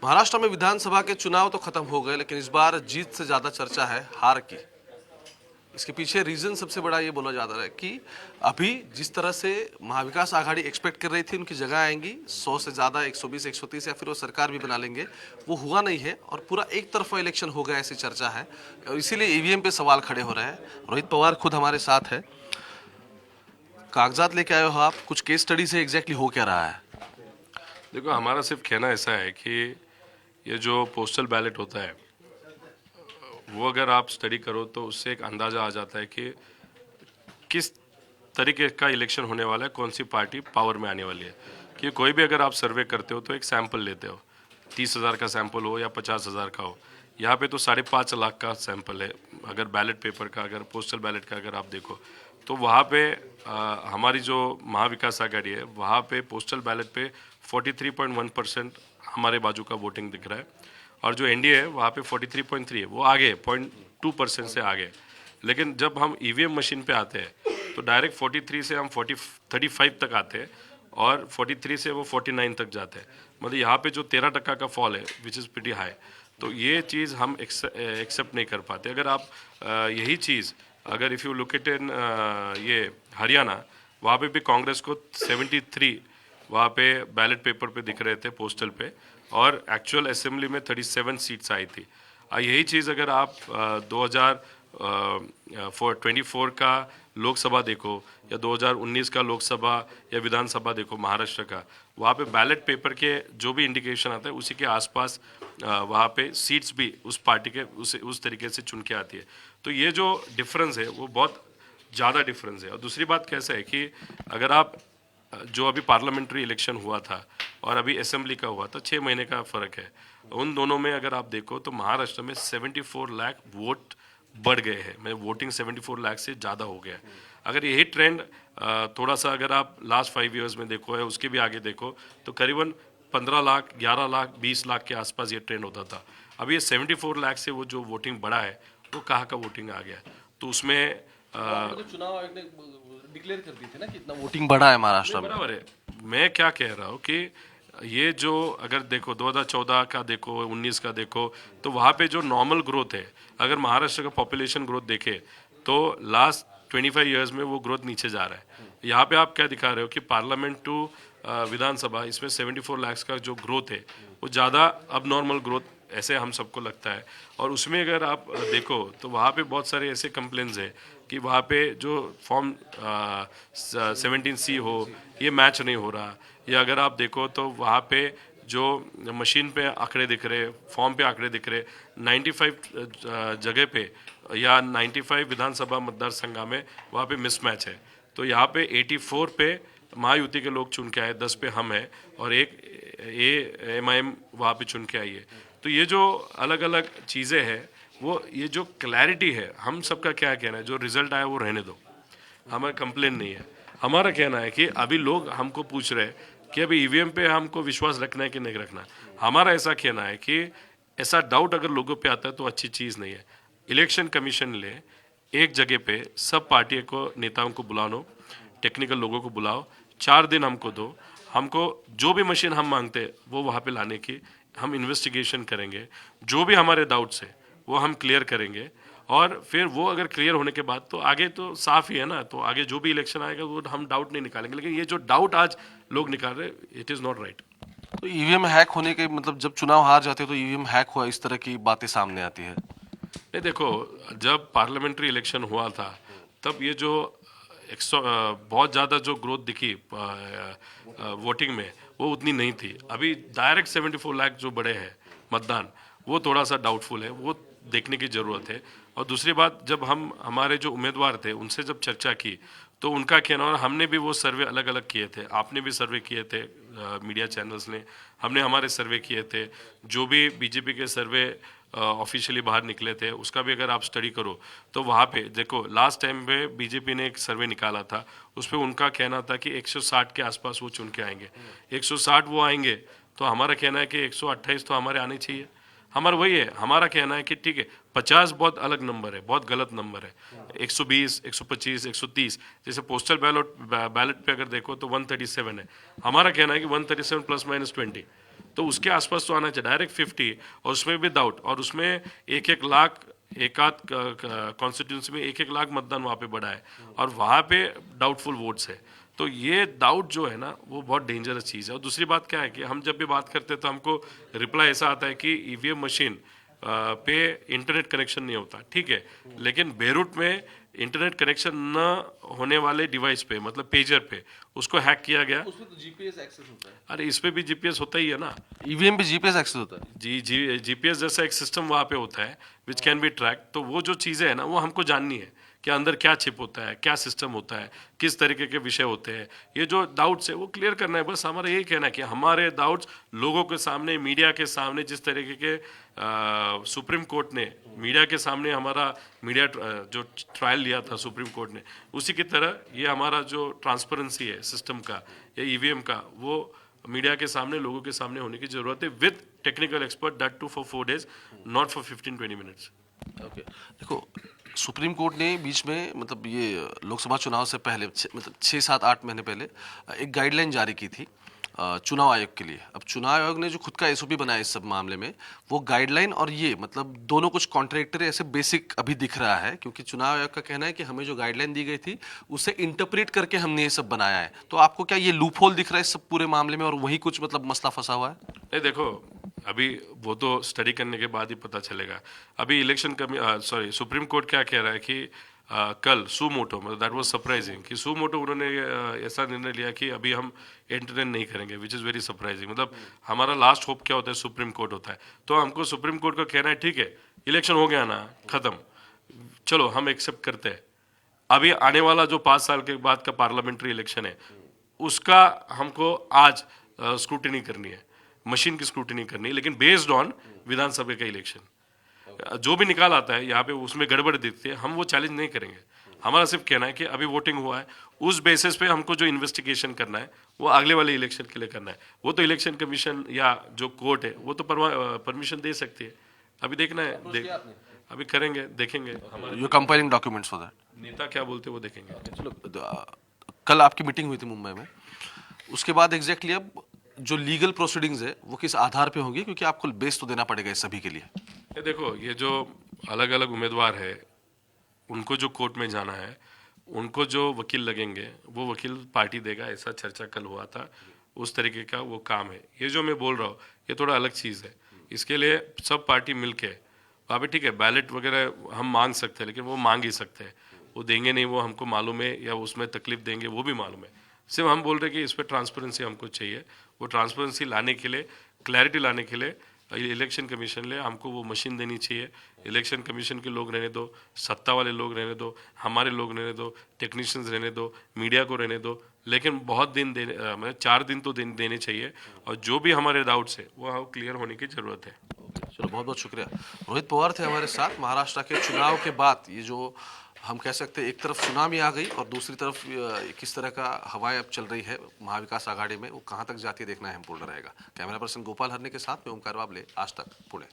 महाराष्ट्र में विधानसभा के चुनाव तो खत्म हो गए, लेकिन इस बार जीत से ज्यादा चर्चा है हार की। इसके पीछे रीजन सबसे बड़ा ये बोला जाता है कि अभी जिस तरह से महाविकास आघाड़ी एक्सपेक्ट कर रही थी उनकी जगह आएंगी 100 से ज्यादा, 120, 130, या फिर वो सरकार भी बना लेंगे, वो हुआ नहीं है और पूरा एक तरफा इलेक्शन हो गया, ऐसी चर्चा है। और इसीलिए ईवीएम पे सवाल खड़े हो रहे हैं। रोहित पवार खुद हमारे साथ है। कागजात लेके आए हो आप, कुछ केस स्टडी से एग्जैक्टली हो क्या रहा है? देखो, हमारा सिर्फ कहना ऐसा है कि ये जो पोस्टल बैलेट होता है वो अगर आप स्टडी करो तो उससे एक अंदाज़ा आ जाता है कि किस तरीके का इलेक्शन होने वाला है, कौन सी पार्टी पावर में आने वाली है। कि कोई भी अगर आप सर्वे करते हो तो एक सैंपल लेते हो, 30,000 का सैंपल हो या 50,000 का हो। यहाँ पे तो 5.5 लाख का सैंपल है। अगर बैलेट पेपर का, अगर पोस्टल बैलेट का अगर आप देखो तो वहाँ पे हमारी जो महाविकास आघाड़ी है वहाँ पे पोस्टल बैलेट पे 43.1% हमारे बाजू का वोटिंग दिख रहा है, और जो एनडीए है वहाँ पे 43.3 है, वो आगे 0.2% से आगे। लेकिन जब हम ईवीएम मशीन पे आते हैं तो डायरेक्ट 43 से हम 35 तक आते हैं, और 43 से वो 49 तक जाते हैं। मतलब यहाँ पे जो 13% का फॉल है, विच इज़ प्रीटी हाई। तो ये चीज़ हम एक्सेप्ट नहीं कर पाते। अगर आप यही चीज़ अगर if you look it in ये हरियाणा, वहाँ पे भी कांग्रेस को 73 वहाँ पे बैलेट पेपर पे दिख रहे थे, पोस्टल पे, और एक्चुअल असेंबली में 37 सीट्स आई थी। यही चीज़ अगर आप 2024 का लोकसभा देखो या 2019 का लोकसभा या विधानसभा देखो महाराष्ट्र का, वहाँ पे बैलेट पेपर के जो भी इंडिकेशन आता है उसी के आसपास वहाँ पे सीट्स भी उस पार्टी के उस तरीके से चुन के आती है। तो ये जो डिफरेंस है वो बहुत ज़्यादा डिफरेंस है। और दूसरी बात कैसा है कि अगर आप जो अभी पार्लियामेंट्री इलेक्शन हुआ था और अभी असेंबली का हुआ था, 6 महीने का फ़र्क है। उन दोनों में अगर आप देखो तो महाराष्ट्र में 74 लाख वोट बढ़ गए हैं। मैं वोटिंग 74 लाख से ज़्यादा हो गया है। अगर यही ट्रेंड थोड़ा सा अगर आप लास्ट 5 ईयर्स में देखो या उसके भी आगे देखो तो करीबन 15 लाख, 11 लाख, 20 लाख के आसपास ये ट्रेंड होता था। अब ये 74 लाख से वो जो वोटिंग बढ़ा है वो कहाँ का वोटिंग आ गया है। तो उसमें चुनाव आयोग ने डिक्लेयर कर दी थी ना कि इतना वोटिंग बढ़ा है महाराष्ट्र में। बराबर है। मैं क्या कह रहा हूँ कि ये जो अगर देखो 2014 का देखो, 19 का देखो, तो वहाँ पे जो नॉर्मल ग्रोथ है, अगर महाराष्ट्र का पॉपुलेशन ग्रोथ देखे तो लास्ट 25 ईयर्स में वो ग्रोथ नीचे जा रहा है। यहाँ पे आप क्या दिखा रहे हो कि पार्लियामेंट टू विधानसभा, इसमें 74 लाख का जो ग्रोथ है वो ज़्यादा अब नॉर्मल ग्रोथ ऐसे हम सबको लगता है। और उसमें अगर आप देखो तो वहाँ पे बहुत सारे ऐसे कंप्लेंट्स है कि वहाँ पे जो फॉर्म 17C हो ये मैच नहीं हो रहा, या अगर आप देखो तो वहाँ पे जो मशीन पे आंकड़े दिख रहे, फॉर्म पे आंकड़े दिख रहे, 95 जगह पे या 95 विधानसभा मतदार संघ में वहाँ पे मिसमैच है। तो यहाँ पे 84 पे महायुति के लोग चुन के आए, 10 पे हम है, और एक MIM वहाँ पे चुन के आई है। तो ये जो अलग अलग चीज़ें हैं, वो ये जो क्लैरिटी है, हम सबका क्या कहना है, जो रिजल्ट आया वो रहने दो, हमारा कंप्लेन नहीं है। हमारा कहना है कि अभी लोग हमको पूछ रहे हैं कि अभी ईवीएम पे हमको विश्वास रखना है कि नहीं रखना। हमारा ऐसा कहना है कि ऐसा डाउट अगर लोगों पे आता है तो अच्छी चीज़ नहीं है। इलेक्शन कमीशन ले एक जगह पे सब पार्टी को, नेताओं को बुलाओ, टेक्निकल लोगों को बुलाओ, 4 दिन हमको दो, हमको जो भी मशीन हम मांगते हैं वो वहाँ पे लाने की हम इन्वेस्टिगेशन करेंगे, जो भी हमारे डाउट्स है वो हम क्लियर करेंगे, और फिर वो अगर क्लियर होने के बाद तो आगे तो साफ ही है ना, तो आगे जो भी इलेक्शन आएगा वो हम डाउट नहीं निकालेंगे। लेकिन ये जो डाउट आज लोग निकाल रहे, इट इज़ नॉट राइट। तो ईवीएम हैक होने के मतलब जब चुनाव हार जाते हो तो ईवीएम हैक हुआ, इस तरह की बातें सामने आती है। ये देखो, जब पार्लियामेंट्री इलेक्शन हुआ था तब ये जो बहुत ज़्यादा जो ग्रोथ दिखी वोटिंग में वो उतनी नहीं थी। अभी डायरेक्ट 74 लाख जो बड़े हैं मतदान, वो थोड़ा सा डाउटफुल है, वो देखने की ज़रूरत है। और दूसरी बात, जब हम हमारे जो उम्मीदवार थे उनसे जब चर्चा की तो उनका कहना, और हमने भी वो सर्वे अलग अलग किए थे, आपने भी सर्वे किए थे, मीडिया चैनल्स ने, हमने हमारे सर्वे किए थे, जो भी बीजेपी के सर्वे ऑफिशियली बाहर निकले थे उसका भी अगर आप स्टडी करो तो वहाँ पे देखो, लास्ट टाइम पे बीजेपी ने एक सर्वे निकाला था, उस पर उनका कहना था कि 160 के आसपास वो चुन के आएंगे। 160 वो आएंगे तो हमारा कहना है कि 128 तो हमारे आने चाहिए। हमारा वही है, हमारा कहना है कि ठीक है, 50 बहुत अलग नंबर है, बहुत गलत नंबर है। 120, 125, 130, जैसे पोस्टल बैलेट पे अगर देखो तो 137 है। हमारा कहना है कि 137 ± 20, तो उसके आसपास तो आना चाहिए डायरेक्ट 50, और उसमें भी डाउट, और उसमें एक एक लाख एक आध कॉन्स्टिट्यूंसी में एक एक लाख मतदान वहाँ पे बढ़ा है, और वहाँ पे डाउटफुल वोट्स है। तो ये डाउट जो है ना वो बहुत डेंजरस चीज़ है। और दूसरी बात क्या है कि हम जब भी बात करते हैं तो हमको रिप्लाई ऐसा आता है कि ईवीएम मशीन पे इंटरनेट कनेक्शन नहीं होता, ठीक है, लेकिन बेरूट में इंटरनेट कनेक्शन न होने वाले डिवाइस पे, मतलब पेजर पे, उसको हैक किया गया। उसमें तो जीपीएस एक्सेस होता है, अरे इस पे भी जीपीएस होता ही है ना। ईवीएम पे जीपीएस एक्सेस होता है। जीपीएस जैसा एक सिस्टम वहाँ पे होता है विच कैन बी ट्रैक। तो वो जो चीज़ें हैं ना वो हमको जाननी है कि अंदर क्या चिप होता है, क्या सिस्टम होता है, किस तरीके के विषय होते हैं। ये जो डाउट्स है वो क्लियर करना है। बस हमारा यही कहना है कि हमारे डाउट्स लोगों के सामने, मीडिया के सामने, जिस तरीके के सुप्रीम कोर्ट ने मीडिया के सामने हमारा मीडिया जो ट्रायल लिया था सुप्रीम कोर्ट ने, उसी की तरह ये हमारा जो ट्रांसपेरेंसी है सिस्टम का या ईवीएम का, वो मीडिया के सामने, लोगों के सामने होने की जरूरत है, with technical expert, that too for 4 days, not for 15-20 minutes. Okay, देखो सुप्रीम कोर्ट ने बीच में मतलब ये लोकसभा चुनाव से पहले मतलब 6-7-8 महीने पहले एक गाइडलाइन जारी की थी चुनाव आयोग के लिए। अब चुनाव आयोग ने जो खुद का एसओपी बनाया इस सब मामले में, वो गाइडलाइन और ये मतलब दोनों कुछ कॉन्ट्रडिक्टरी ऐसे बेसिक अभी दिख रहा है, क्योंकि चुनाव आयोग का कहना है कि हमें जो गाइडलाइन दी गई थी उसे इंटरप्रेट करके हमने ये सब बनाया है। तो आपको क्या ये लूप होल दिख रहा है इस सब पूरे मामले में, और वही कुछ मतलब मसला फंसा हुआ है? नहीं देखो, अभी वो तो स्टडी करने के बाद ही पता चलेगा। अभी सुप्रीम कोर्ट क्या कह रहा है कि कल सुमोटो, मतलब दैट वाज सरप्राइजिंग कि सुमोटो उन्होंने ऐसा निर्णय लिया कि अभी हम इंटरनेट नहीं करेंगे, विच इज़ वेरी सरप्राइजिंग। मतलब हमारा लास्ट होप क्या होता है, सुप्रीम कोर्ट होता है। तो हमको सुप्रीम कोर्ट का कहना है ठीक है, इलेक्शन हो गया ना, खत्म, चलो हम एक्सेप्ट करते हैं। अभी आने वाला जो 5 साल के बाद का पार्लियामेंट्री इलेक्शन है, उसका हमको आज स्क्रूटिनी करनी है, मशीन की स्क्रूटिनी करनी है, लेकिन बेस्ड ऑन विधानसभा का इलेक्शन। जो भी निकाल आता है यहाँ पे उसमें गड़बड़ दिखती है, हम वो चैलेंज नहीं करेंगे। हमारा सिर्फ कहना है कि अभी वोटिंग हुआ है, उस बेसिस पे हमको जो इन्वेस्टिगेशन करना है वो अगले वाले इलेक्शन के लिए करना है। वो तो इलेक्शन कमीशन या जो कोर्ट है वो तो परमिशन दे सकती है। अभी देखना है, अभी करेंगे, देखेंगे हमारे you compiling documents for that. नेता क्या बोलते हैं वो देखेंगे। चलो, कल आपकी मीटिंग हुई थी मुंबई में, उसके बाद एग्जैक्टली अब जो लीगल प्रोसीडिंग्स है वो किस आधार पे होंगी, क्योंकि आपको बेस तो देना पड़ेगा इस सभी के लिए। ये देखो, ये जो अलग अलग उम्मीदवार है उनको जो कोर्ट में जाना है, उनको जो वकील लगेंगे वो वकील पार्टी देगा, ऐसा चर्चा कल हुआ था। उस तरीके का वो काम है। ये जो मैं बोल रहा हूँ ये थोड़ा अलग चीज़ है। इसके लिए सब पार्टी मिलके वहाँ पे, ठीक है, बैलेट वगैरह हम मांग सकते हैं, लेकिन वो मांग ही सकते हैं, वो देंगे नहीं, वो हमको मालूम है, या उसमें तकलीफ देंगे वो भी मालूम है। सिर्फ हम बोल रहे हैं कि इस पर ट्रांसपेरेंसी हमको चाहिए। वो ट्रांसपेरेंसी लाने के लिए, क्लैरिटी लाने के लिए इलेक्शन कमीशन ले हमको वो मशीन देनी चाहिए। इलेक्शन कमीशन के लोग रहने दो, सत्ता वाले लोग रहने दो, हमारे लोग रहने दो, टेक्नीशियंस रहने दो, मीडिया को रहने दो, लेकिन बहुत दिन देने, मतलब 4 दिन तो देने चाहिए। और जो भी हमारे डाउट्स है वो क्लियर होने की ज़रूरत है। चलो, बहुत बहुत शुक्रिया। रोहित पवार थे हमारे साथ। महाराष्ट्र के चुनाव के बाद ये जो हम कह सकते हैं एक तरफ सुनामी आ गई और दूसरी तरफ किस तरह का हवाएं अब चल रही है महाविकास आघाड़ी में, वो कहां तक जाती है देखना अहम पूर्ण रहेगा। कैमरा पर्सन गोपाल हरने के साथ में ओमकार बाबले, आज तक, पुणे।